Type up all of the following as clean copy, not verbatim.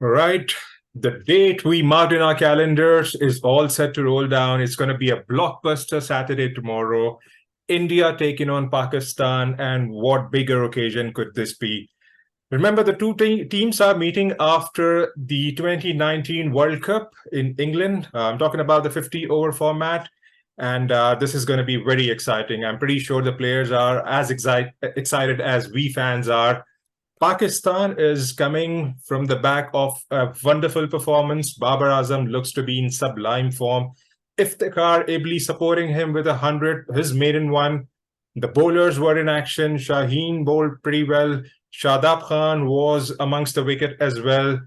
Right. The date we marked in our calendars is all set to roll down. It's going to be a blockbuster Saturday tomorrow. India taking on Pakistan. And what bigger occasion could this be? Remember, the two teams are meeting after the 2019 World Cup in England. I'm talking about the 50-over format. And this is going to be very exciting. I'm pretty sure the players are as excited as we fans are. Pakistan is coming from the back of a wonderful performance. Babar Azam looks to be in sublime form. Iftikhar ably supporting him with 100, his maiden one. The bowlers were in action. Shaheen bowled pretty well. Shadab Khan was amongst the wicket as well.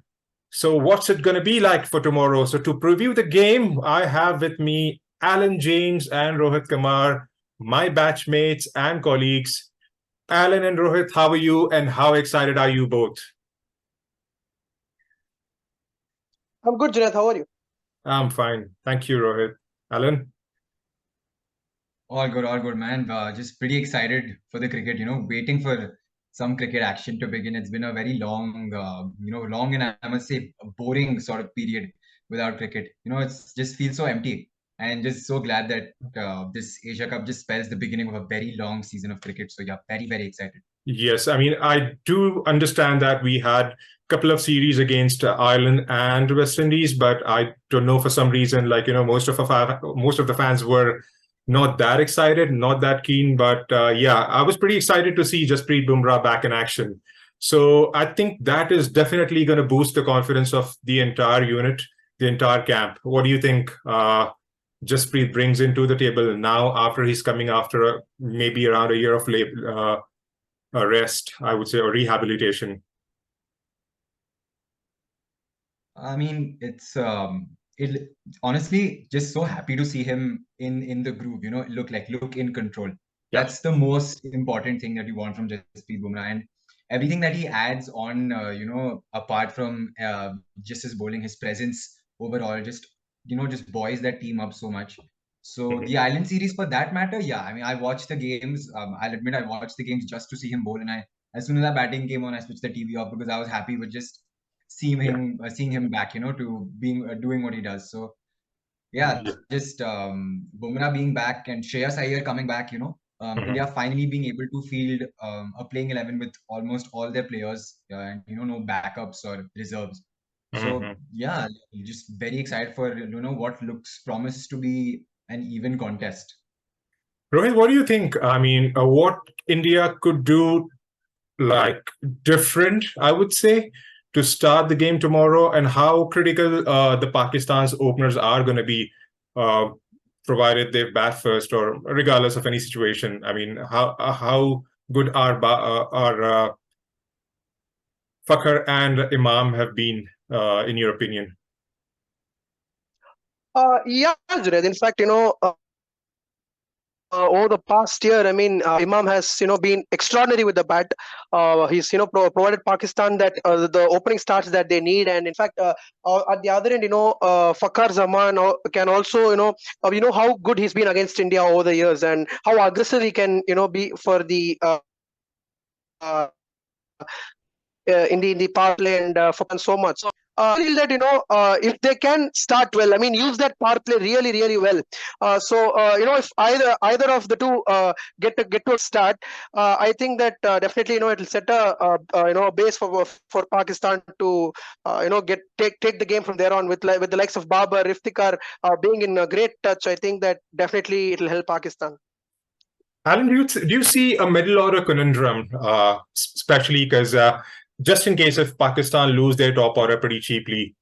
So what's it going to be like for tomorrow? So to preview the game, I have with me Alan James and Rohit Kumar, my batchmates and colleagues. Alan and Rohit, how are you and how excited are you both? I'm good, Junaid. How are you? I'm fine. Thank you, Rohit. Alan? All good, man. Just pretty excited for the cricket, waiting for some cricket action to begin. It's been a very long, long and I must say boring sort of period without cricket. It's just feels so empty and just so glad that this Asia Cup just spells the beginning of a very long season of cricket. So yeah, very, very excited. Yes, I mean, I do understand that we had a couple of series against Ireland and West Indies, but I don't know for some reason, most of the fans were not that excited, not that keen. But yeah, I was pretty excited to see Jasprit Bumrah back in action. So I think that is definitely going to boost the confidence of the entire unit, the entire camp. What do you think Jasprit brings into the table now after he's coming after maybe around a year of rest, I would say, or rehabilitation? I mean, it honestly just so happy to see him in the groove. Look in control. Yeah. That's the most important thing that you want from Jasprit Bumrah, and everything that he adds on. Apart from just his bowling, his presence overall, just buoys that team up so much. So the Island series, for that matter, yeah. I mean, I watched the games. I'll admit, I watched the games just to see him bowl, and as soon as that batting came on, I switched the TV off because I was happy with just seeing him back, to being doing what he does. So yeah, just Bumrah being back and Shreyas Iyer coming back, India finally being able to field a playing 11 with almost all their players and no backups or reserves. So yeah, just very excited for what looks promised to be an even contest. Rohit, what do you think? I mean, what India could do like different, I would say, to start the game tomorrow, and how critical the Pakistan's openers are going to be, provided they bat first or regardless of any situation. I mean, how good our Fakhar and Imam have been, in your opinion? Yeah, Junaid. In fact, over the past year, I mean, Imam has been extraordinary with the bat. He's provided Pakistan that the opening starts that they need, and in fact, at the other end, Fakhar Zaman can also how good he's been against India over the years, and how aggressive he can be for the uh, in the power play and so much. So I feel that if they can start well, I mean, use that power play really, really well. If either of the two get to a start, I think that definitely it'll set a base for Pakistan to take the game from there on with the likes of Babar, Iftikhar being in a great touch. I think that definitely it'll help Pakistan. Alan, do you see a middle order conundrum, especially because just in case if Pakistan lose their top order pretty cheaply,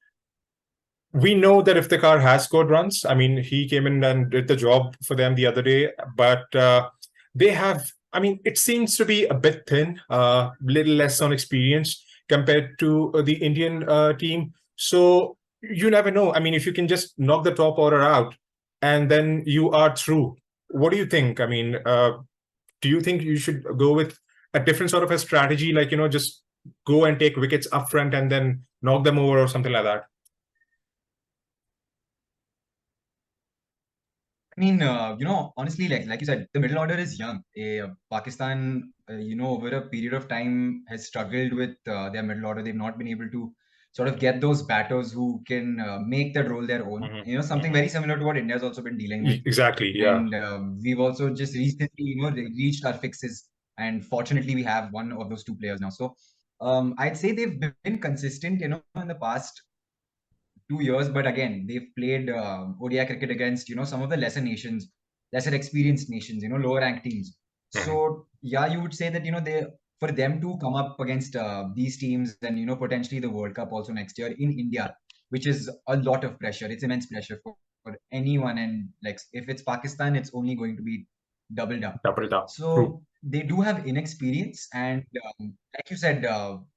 we know that Iftikhar has scored runs. I mean, he came in and did the job for them the other day, but they have, I mean, it seems to be a bit thin, little less on experience compared to the Indian team. So you never know. I mean, if you can just knock the top order out and then you are through. What do you think? I mean, do you think you should go with a different sort of a strategy, like, just go and take wickets up front and then knock them over or something like that? I mean, honestly, like you said, the middle order is young. Pakistan, over a period of time has struggled with their middle order. They've not been able to sort of get those batters who can make that role their own. Mhm. You know, something very similar to what India's also been dealing with. Exactly. Yeah. And we've also just recently, reached our fixes, and fortunately, we have one of those two players now. So I'd say they've been consistent, in the past 2 years. But again, they've played ODI cricket against, some of the lesser nations, lesser experienced nations, lower ranked teams. Mhm. So yeah, you would say that, they for them to come up against these teams and, potentially the World Cup also next year in India, which is a lot of pressure. It's immense pressure for anyone. And like, if it's Pakistan, it's only going to be doubled up. Double it up. True. So they do have inexperience, and like you said,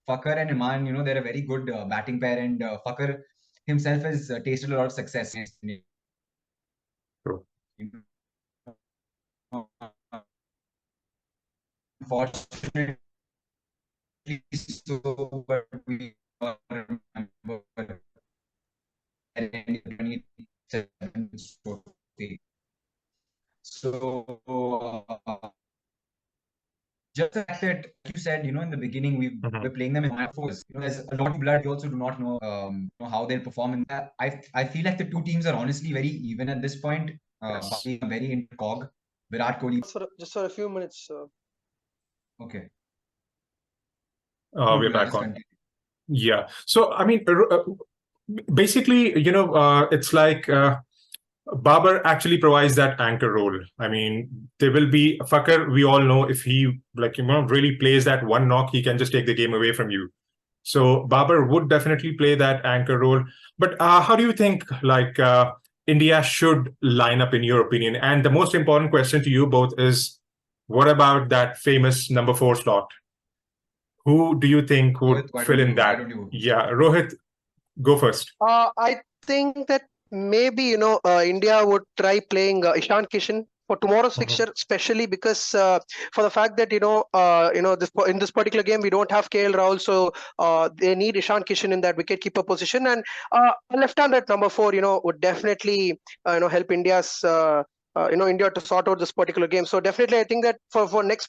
Fakhar and Iman, they're a very good batting pair, and Fakhar himself has tasted a lot of success. True. Unfortunately, so, but we all remember that in 2027 trophy. So just the fact that, like you said, in the beginning, we're playing them in force. There's a lot of blood. We also do not know, how they'll perform in that. I feel like the two teams are honestly very even at this point. Yes. Very into cog. Virat Kohli. Just for a few minutes. Okay. We're back on. Yeah. So, I mean, basically, it's like Babar actually provides that anchor role. I mean, there will be Fakhar. We all know if he really plays that one knock, he can just take the game away from you. So Babar would definitely play that anchor role. But how do you think India should line up in your opinion? And the most important question to you both is, what about that famous number 4 slot? Who do you think would fill in that? Yeah, Rohit, go first. I think that maybe India would try playing Ishan Kishan for tomorrow's fixture, especially because for the fact that in this particular game we don't have KL Rahul, so they need Ishan Kishan in that wicketkeeper position, and a left-hander at number 4 would definitely help India's India to sort out this particular game. So definitely I think that for this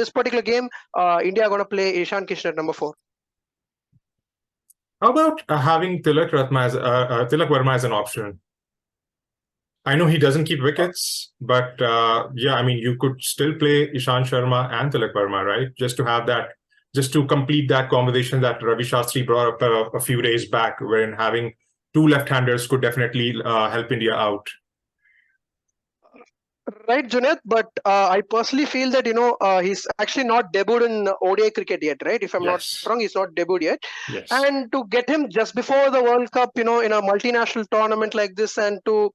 particular game, India are going to play Ishan Kishan at number 4. How about having Tilak Verma as an option? I know he doesn't keep wickets, but yeah, I mean, you could still play Ishant Sharma and Tilak Verma, right? Just to complete that conversation that Ravi Shastri brought up a few days back, wherein having 2 left-handers could definitely help India out. Right, Junaid, but I personally feel that he's actually not debuted in ODI cricket yet, right? If I'm not wrong, he's not debuted yet. Yes. And to get him just before the World Cup, in a multinational tournament like this, and to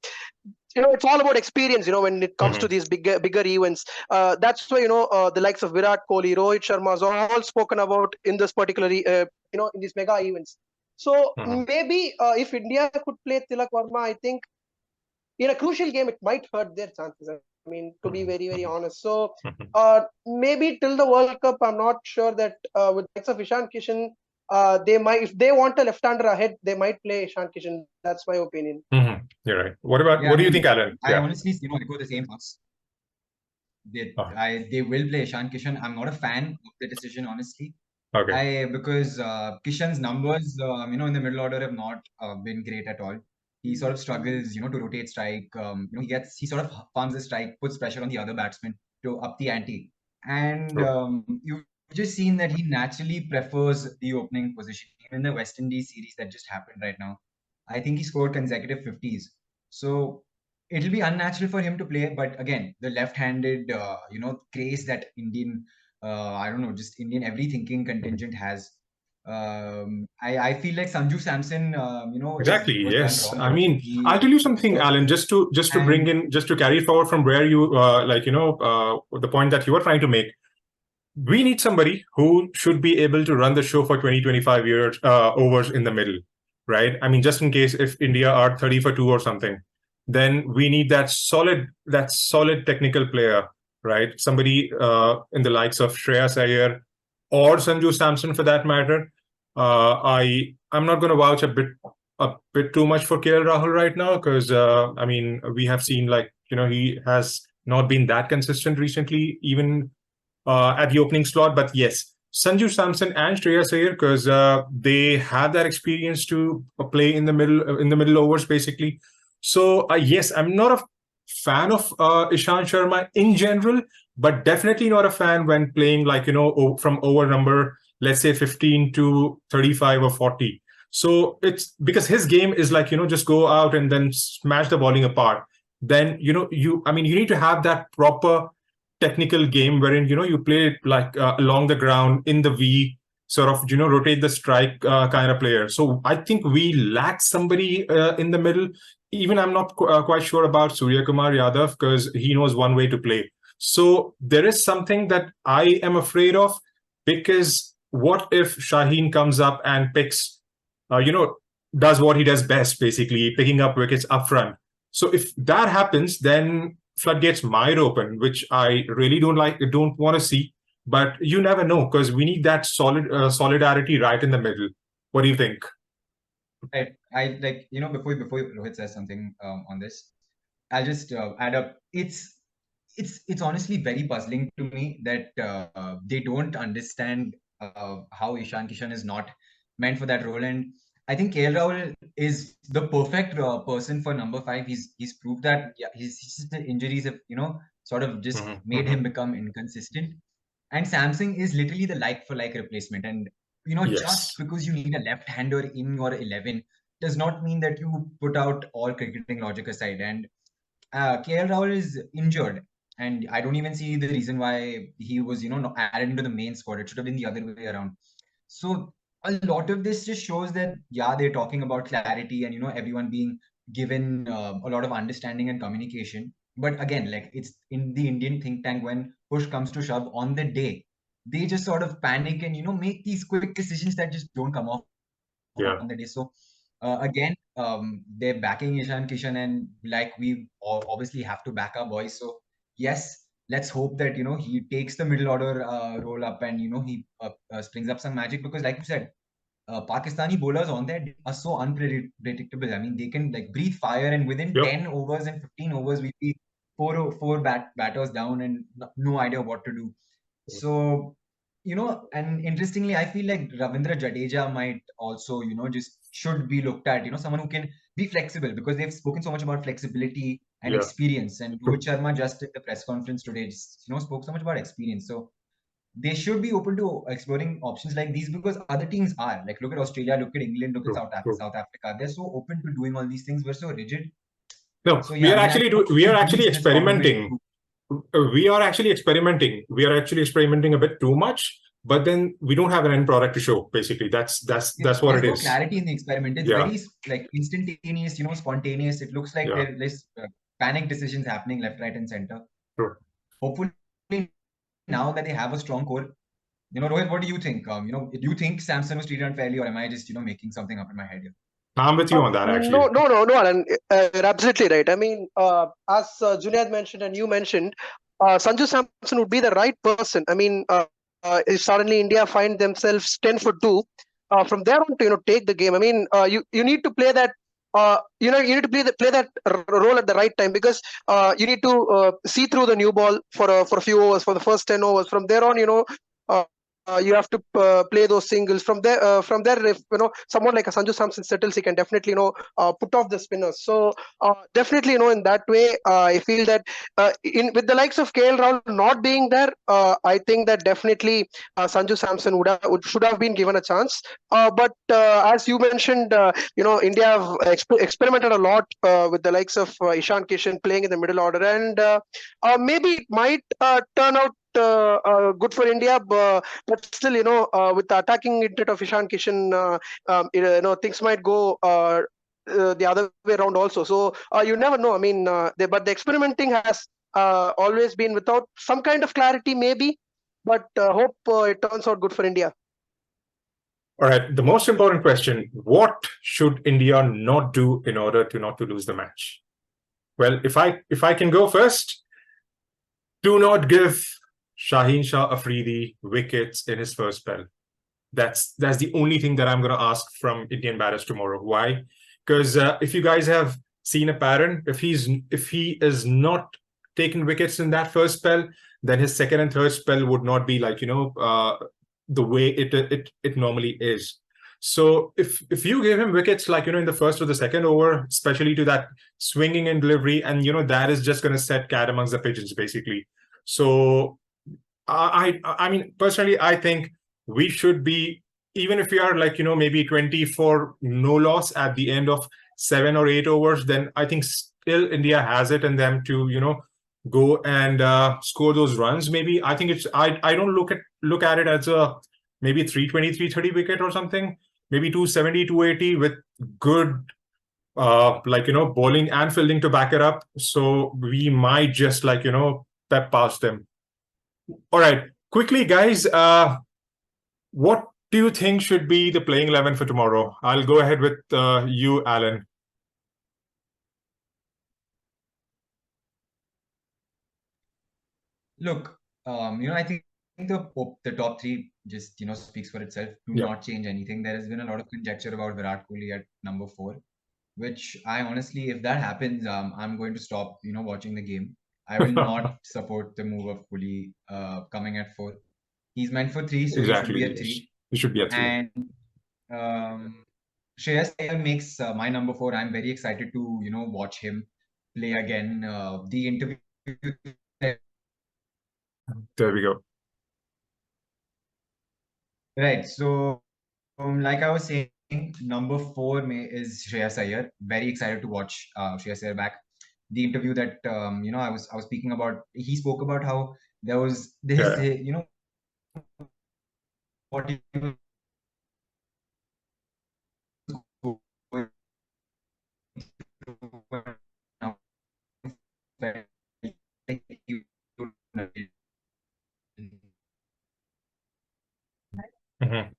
it's all about experience, when it comes to these bigger events. That's why the likes of Virat Kohli, Rohit Sharma are all spoken about in this particular in these mega events. So maybe if India could play Tilak Verma, I think in a crucial game, it might hurt their chances. I mean, to be very, very honest. So maybe till the World Cup, I'm not sure that with the likes of Ishan Kishan, they might, if they want a left-hander ahead, they might play Ishan Kishan. That's my opinion. You're right. What do you think, Alan? I honestly, echo the same thoughts. They will play Ishan Kishan. I'm not a fan of the decision, honestly. Okay. Because Kishan's numbers, in the middle order have not been great at all. He sort of struggles, to rotate strike. He sort of farms the strike, puts pressure on the other batsmen to up the ante. And you've just seen that he naturally prefers the opening position. Even in the West Indies series that just happened right now, I think he scored consecutive 50s. So it'll be unnatural for him to play. But again, the left-handed, craze that Indian, Indian every-thinking contingent has. I feel like Sanju Samson, exactly. Yes. I mean, I'll tell you something, Alan, just to carry it forward from where you, the point that you were trying to make. We need somebody who should be able to run the show for 20-25 overs in the middle, right? I mean, just in case if India are 30 for 2 or something, then we need that solid technical player, right? Somebody in the likes of Shreyas Iyer or Sanju Samson, for that matter. I'm not going to vouch a bit too much for KL Rahul right now, because I mean, we have seen he has not been that consistent recently, even at the opening slot. But yes, Sanju Samson and Shreyas Iyer, because they have that experience to play in the middle overs basically. So yes, I'm not a fan of Ishant Sharma in general, but definitely not a fan when playing like, from over number, let's say 15 to 35 or 40. So it's because his game is like, just go out and then smash the bowling apart. Then, you need to have that proper technical game wherein, you play like along the ground in the V, sort of, rotate the strike kind of player. So I think we lack somebody in the middle. Even I'm not quite sure about Surya Kumar Yadav because he knows one way to play. So there is something that I am afraid of, because what if Shaheen comes up and picks, does what he does best, basically picking up wickets up front. So if that happens, then floodgates might open, which I really don't want to see. But you never know, because we need that solidarity right in the middle. What do you think? I like, before Rohit says something on this, I'll just add up. It's honestly very puzzling to me that they don't understand how Ishan Kishan is not meant for that role. And I think KL Rahul is the perfect person for number 5. He's proved that. Yeah, his injuries have sort of just made him become inconsistent. And Samsung is literally the like for like replacement. And Yes. just because you need a left-hander in your 11 does not mean that you put out all cricketing logic aside. And KL Rahul is injured, and I don't even see the reason why he was, not added into the main squad. It should have been the other way around. So a lot of this just shows that, yeah, they're talking about clarity and, everyone being given a lot of understanding and communication. But again, like, it's in the Indian think tank, when push comes to shove on the day, they just sort of panic and, make these quick decisions that just don't come off on the day. So again, they're backing Ishan Kishan, and like, we obviously have to back our boys. So yes, let's hope that he takes the middle order role up, and he springs up some magic, because like you said, Pakistani bowlers on there are so unpredictable. I mean, they can like breathe fire, and within 10 overs and 15 overs, we'll be four batters down and no idea what to do. So, and interestingly, I feel like Ravindra Jadeja might also, just should be looked at, someone who can be flexible, because they've spoken so much about flexibility and experience. And Rohit Sharma just at the press conference today, just, spoke so much about experience. So they should be open to exploring options like these, because other teams are. Like, look at Australia, look at England, look at South Africa. They're so open to doing all these things. We're so rigid. No, So, we are actually experimenting. We are actually experimenting a bit too much, but then we don't have an end product to show. Basically, that's what it is. There's no clarity in the experiment. It's very like instantaneous, spontaneous. It looks like there's panic decisions happening left, right, and center. True. Hopefully, now that they have a strong core, Rohit, what do you think? Do you think Samson was treated unfairly, or am I just making something up in my head here? I'm with you on that, actually. No, Alan. You're absolutely right. I mean, as Junaid mentioned and you mentioned, Sanju Samson would be the right person. I mean, if suddenly India find themselves 10 for 2, from there on to take the game. I mean, you need to play that. You need to play that role at the right time, because you need to see through the new ball for a few overs, for the first 10 overs. From there on, you have to play those singles. From there, if someone like a Sanju Samson settles, he can definitely put off the spinners. So definitely, in that way, I feel that with the likes of KL Rahul not being there, I think that definitely Sanju Samson should have been given a chance. But as you mentioned, India have experimented a lot with the likes of Ishan Kishan playing in the middle order, and maybe it might turn out good for India, but still, with the attacking intent of Ishan Kishan, things might go the other way around also. So you never know. I mean, but the experimenting has always been without some kind of clarity, maybe. But hope it turns out good for India. All right. The most important question: what should India not do in order to not to lose the match? Well, if I can go first, do not give Shaheen Shah Afridi wickets in his first spell. That's the only thing that I'm going to ask from Indian batters tomorrow. Why? Because if you guys have seen a pattern, if he is not taking wickets in that first spell, then his second and third spell would not be like the way it normally is. So if you give him wickets like, in the first or the second over, especially to that swinging and delivery, and that is just going to set cat amongst the pigeons basically. So I mean, personally, I think we should be, even if we are like, maybe 20 for no loss at the end of 7 or 8 overs, then I think still India has it in them to, go and score those runs. Maybe I think I don't look at it as a maybe 320, 330 wicket or something, maybe 270, 280 with good bowling and fielding to back it up. So we might just pep past them. All right, quickly, guys. What do you think should be the playing 11 for tomorrow? I'll go ahead with you, Alan. Look, I think the top three just speaks for itself. Do Yeah. not change anything. There has been a lot of conjecture about Virat Kohli at number 4, which I honestly, if that happens, I'm going to stop watching the game. I will not support the move of Kohli coming at 4. He's meant for 3, so Exactly. he should be at Yes. 3. He should be at 3. And Shreyas Iyer makes my number 4. I'm very excited to watch him play again. The interview. There we go. Right. So, like I was saying, number 4 is Shreyas Iyer. Very excited to watch Shreyas Iyer back. The interview that I was speaking about, he spoke about how there was this, Yeah. what he was going through now. Mhm.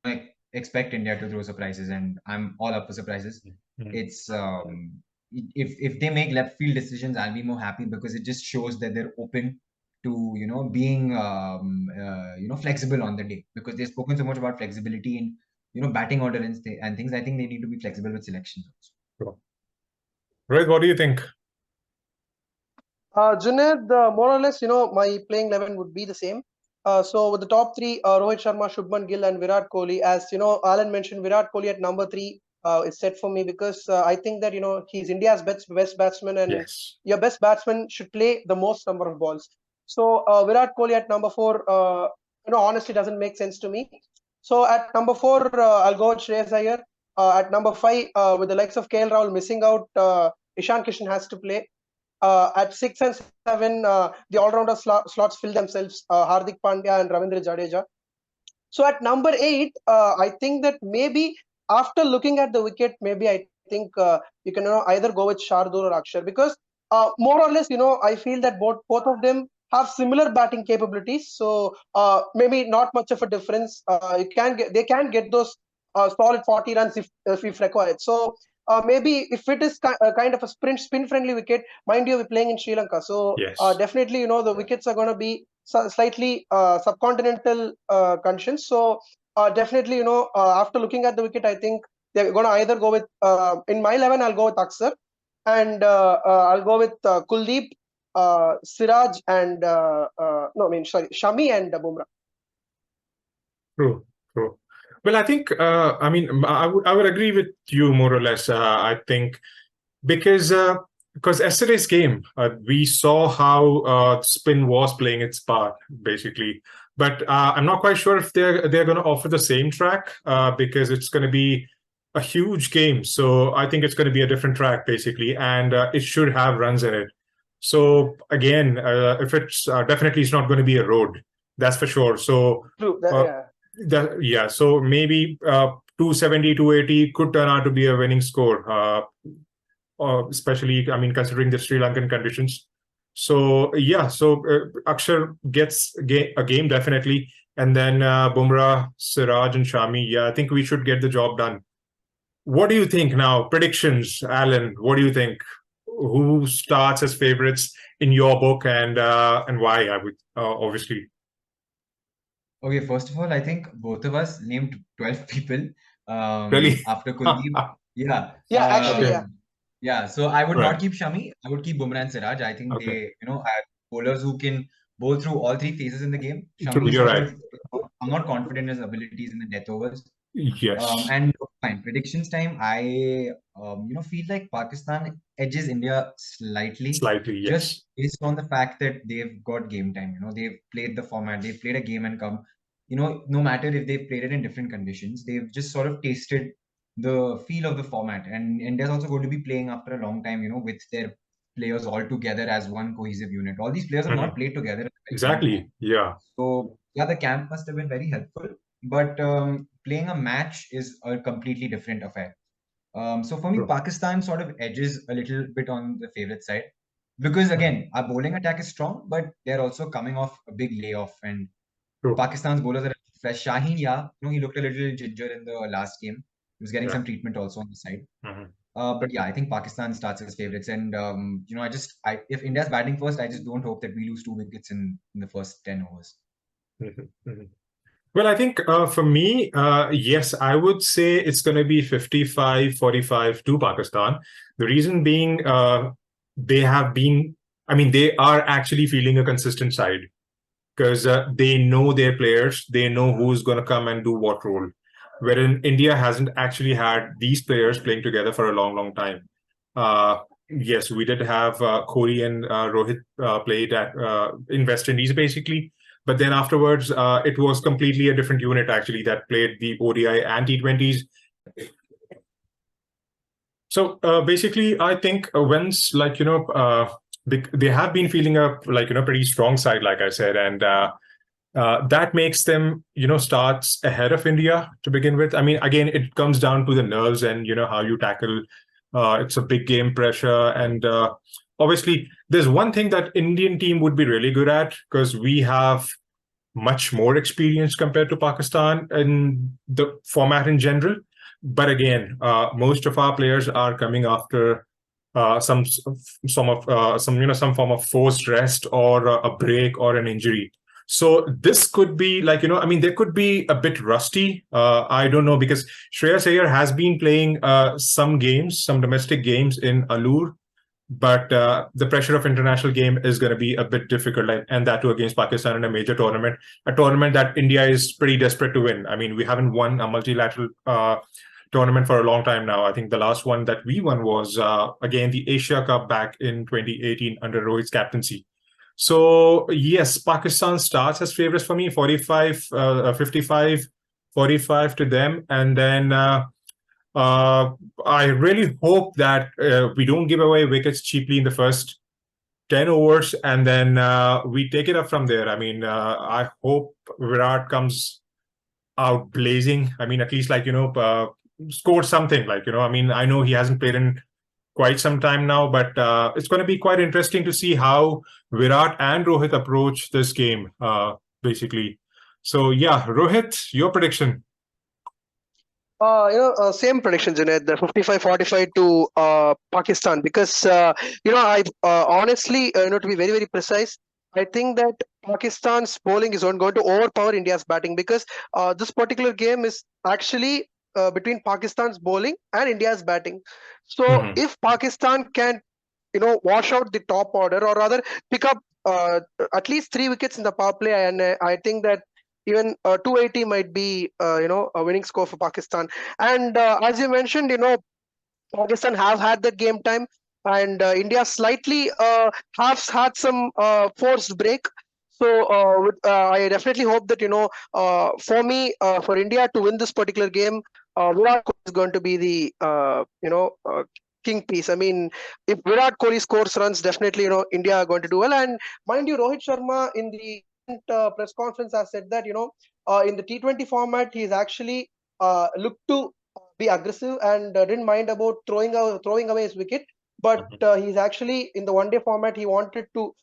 I expect India to throw surprises, and I'm all up for surprises. Mhm. It's if they make left field decisions, I'll be more happy because it just shows that they're open to being flexible on the day, because they've spoken so much about flexibility in batting order and things. I think they need to be flexible with selections also. Sure. Rohit, what do you think? Junaid, more or less, my playing 11 would be the same. So with the top 3, Rohit Sharma, Shubman Gill, and Virat Kohli. As Alan mentioned, Virat Kohli at number 3 is set for me, because I think that he's India's best batsman, and Yes. your best batsman should play the most number of balls. So Virat Kohli at number 4, honestly doesn't make sense to me. So at number 4, I'll go with Shreyas Iyer. At number 5, with the likes of KL Rahul missing out, Ishan Kishan has to play. At 6 and 7, the all-rounder slots fill themselves, Hardik Pandya and Ravindra Jadeja. So at number 8, I think that maybe after looking at the wicket, maybe I think you can either go with Shardul or Akshar, because more or less, I feel that both of them have similar batting capabilities. So maybe not much of a difference. They can get those solid 40 runs if required. So maybe if it is kind of a spin-friendly wicket, mind you, we're playing in Sri Lanka. So Yes. definitely, the wickets are going to be slightly subcontinental conditions. So definitely, after looking at the wicket, I think they're going to either go with, in my 11, I'll go with Akshar, and I'll go with Kuldeep, Siraj, and Shami and Bumrah. True. Well, I think, I mean, I would agree with you more or less. I think because yesterday's game, we saw how spin was playing its part, basically. But I'm not quite sure if they're going to offer the same track, because it's going to be a huge game. So I think it's going to be a different track, basically, and it should have runs in it. So again, if it's definitely it's not going to be a road, that's for sure. So True. yeah, so maybe 270, 280 could turn out to be a winning score, especially, I mean, considering the Sri Lankan conditions. So yeah, so Akshar gets a game definitely, and then Bumrah, Siraj, and Shami. Yeah, I think we should get the job done. What do you think now? Predictions, Alan. What do you think? who starts as favorites in your book, and why? I would obviously. Okay, first of all, I think both of us named 12 people Really? after Kuldeep. Yeah. Yeah, actually, Okay. yeah. Yeah, so I would Right. not keep Shami. I would keep Bumrah and Siraj. I think Okay. they, have bowlers who can bowl through all three phases in the game. True. Shami is You're sort right. of, I'm not confident in his abilities in the death overs. Yes. And fine, predictions time. I, feel like Pakistan edges India slightly, Slightly. just Yes. based on the fact that they've got game time. They've played the format, they've played a game and come. No matter if they've played it in different conditions, they've just sort of tasted the feel of the format. And India's also going to be playing after a long time, with their players all together as one cohesive unit. All these players have Mhm. not played together in a very long time. Exactly. Yeah. So yeah, the camp must have been very helpful. But playing a match is a completely different affair. So for me, True. Pakistan sort of edges a little bit on the favorite side because again, our bowling attack is strong, but they're also coming off a big layoff, and True. Pakistan's bowlers are fresh. Shaheen, yeah, he looked a little ginger in the last game. He was getting Yeah. some treatment also on the side. Mhm. But yeah, I think Pakistan starts as favorites, and if India's batting first, I just don't hope that we lose 2 wickets in the first 10 overs. Mhm. Mhm. Well, I think for me, yes, I would say it's going to be 55-45 to Pakistan. The reason being, they have been, I mean, they are actually feeling a consistent side because they know their players, they know who's going to come and do what role. Wherein India hasn't actually had these players playing together for a long, long time. Yes, we did have Kohli and Rohit played in West Indies basically, but then afterwards it was completely a different unit actually that played the ODI and T20s. So basically, I think once they have been feeling a pretty strong side, like I said, and that makes them starts ahead of India to begin with. I mean, again, it comes down to the nerves and how you tackle. It's a big game pressure, and obviously, there's one thing that Indian team would be really good at because we have much more experience compared to Pakistan in the format in general. But again, most of our players are coming after some form of forced rest or a break or an injury. So this could be I mean, they could be a bit rusty. I don't know because Shreyas Iyer has been playing some games, some domestic games in Allur, but the pressure of international game is going to be a bit difficult, and that too against Pakistan in a major tournament, a tournament that India is pretty desperate to win. I mean, we haven't won a multilateral tournament for a long time now. I think the last one that we won was again the Asia Cup back in 2018 under Rohit's captaincy. So yes, Pakistan starts as favorites for me, 55, 45 to them, and then I really hope that we don't give away wickets cheaply in the first 10 overs, and then we take it up from there. I mean, I hope Virat comes out blazing. I mean, at least score something. I mean, I know he hasn't played in quite some time now, but it's going to be quite interesting to see how Virat and Rohit approach this game, basically. So yeah, Rohit, your prediction. Same prediction, Junaid, the 55-45 to Pakistan, because I honestly, to be very, very precise, I think that Pakistan's bowling is not going to overpower India's batting, because this particular game is actually between Pakistan's bowling and India's batting. So Mhm. if Pakistan can, wash out the top order, or rather pick up at least 3 wickets in the power play, and I think that even 280 might be a winning score for Pakistan. And as you mentioned, Pakistan have had the game time, and India slightly has had some forced break. So I definitely hope that for India to win this particular game, Virat Kohli is going to be the king piece. I mean, if Virat Kohli scores runs, definitely India are going to do well. And mind you, Rohit Sharma in the press conference has said that in the T20 format he's actually looked to be aggressive and didn't mind about throwing away his wicket. But he's actually in the one-day format. He wanted to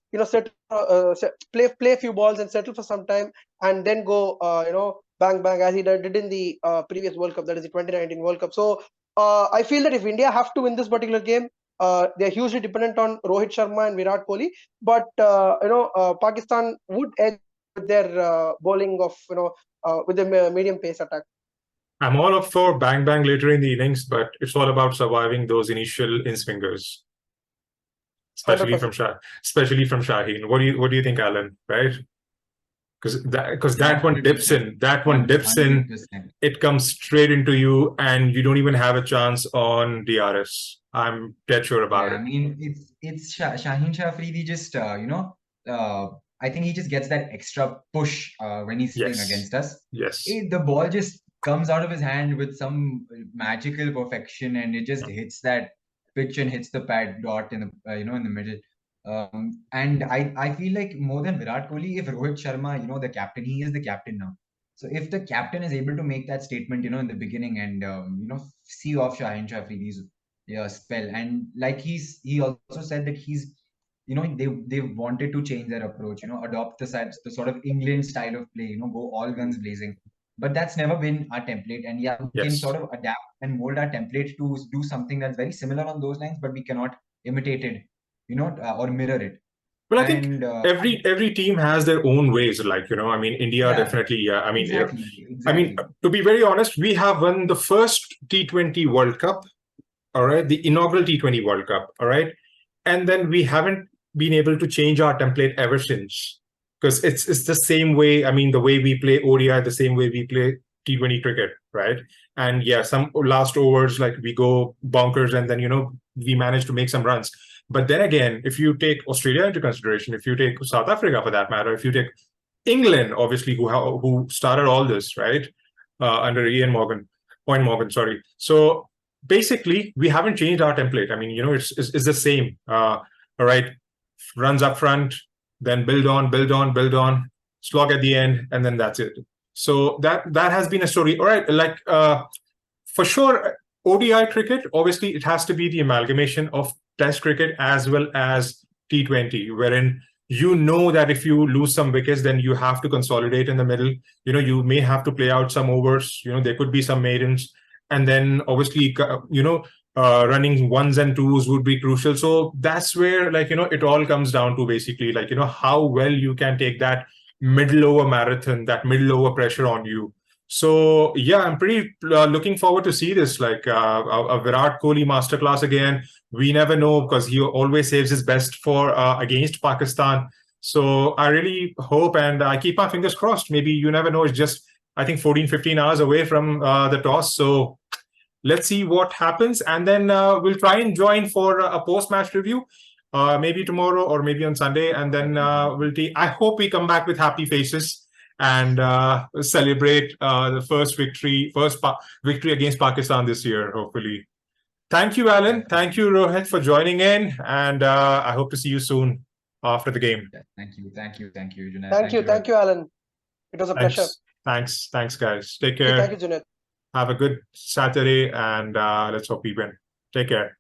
play a few balls and settle for some time, and then go bang bang as he did in the previous World Cup, that is the 2019 World Cup. So I feel that if India have to win this particular game, they're hugely dependent on Rohit Sharma and Virat Kohli. But Pakistan would edge with their bowling of with the medium pace attack. I'm all up for bang bang later in the innings, but it's all about surviving those initial in-swingers, especially 100%. from Shaheen. What do you think, Alan? Right? Because that one dips in, 100%. it comes straight into you, and you don't even have a chance on DRS. I'm dead sure about Yeah, it. I mean, it's Shaheen Shah Afridi just I think he just gets that extra push when he's playing Yes. against us. Yes. The ball just comes out of his hand with some magical perfection, and it just hits that pitch and hits the pad dot in the in the middle. And I feel like more than Virat Kohli, if Rohit Sharma, the captain, he is the captain now. So if the captain is able to make that statement, in the beginning and see off Shaheen Shah Afridi's spell, and like he also said that he's they wanted to change their approach, adopt the sort of England style of play, go all guns blazing. But that's never been our template, and yeah, we can Yes. sort of adapt and mold our template to do something that's very similar on those lines, but we cannot imitate it, or mirror it. Well, I think And every team has their own ways. Like, I mean, India Yeah, definitely. Yeah, I mean, exactly. I mean, to be very honest, we have won the first T20 World Cup, all right, the inaugural T20 World Cup, all right, and then we haven't been able to change our template ever since, because it's the same way. I mean, the way we play ODI, the same way we play T20 cricket, right? And yeah, some last overs, like we go bonkers, and then we manage to make some runs. But then again, if you take Australia into consideration, if you take South Africa for that matter, if you take England, obviously, who started all this, right, under Ian Morgan, sorry. So basically, we haven't changed our template. I mean, it's the same. All right, runs up front, then build on, slog at the end, and then that's it. So that has been a story. All right, like for sure, ODI cricket, obviously, it has to be the amalgamation of Test cricket as well as T20, wherein that if you lose some wickets, then you have to consolidate in the middle. You may have to play out some overs. There could be some maidens, and then obviously, running ones and twos would be crucial. So that's where, like, it all comes down to basically, like, how well you can take that middle over marathon, that middle over pressure on you. So yeah, I'm pretty looking forward to see this, like a Virat Kohli masterclass again. We never know, because he always saves his best for against Pakistan. So I really hope, and I keep my fingers crossed. Maybe, you never know. It's just, I think, 14-15 hours away from the toss. So let's see what happens, and then we'll try and join for a post-match review, maybe tomorrow or maybe on Sunday, and then I hope we come back with happy faces and celebrate the first victory against Pakistan this year, hopefully. Thank you, Alan. Thank you, Rohit, for joining in, and I hope to see you soon after the game. Thank you, Junaid. Thank you, Alan. It was a pleasure. Thanks, guys. Take care. Thank you, Junaid. Have a good Saturday, and let's hope we win. Take care.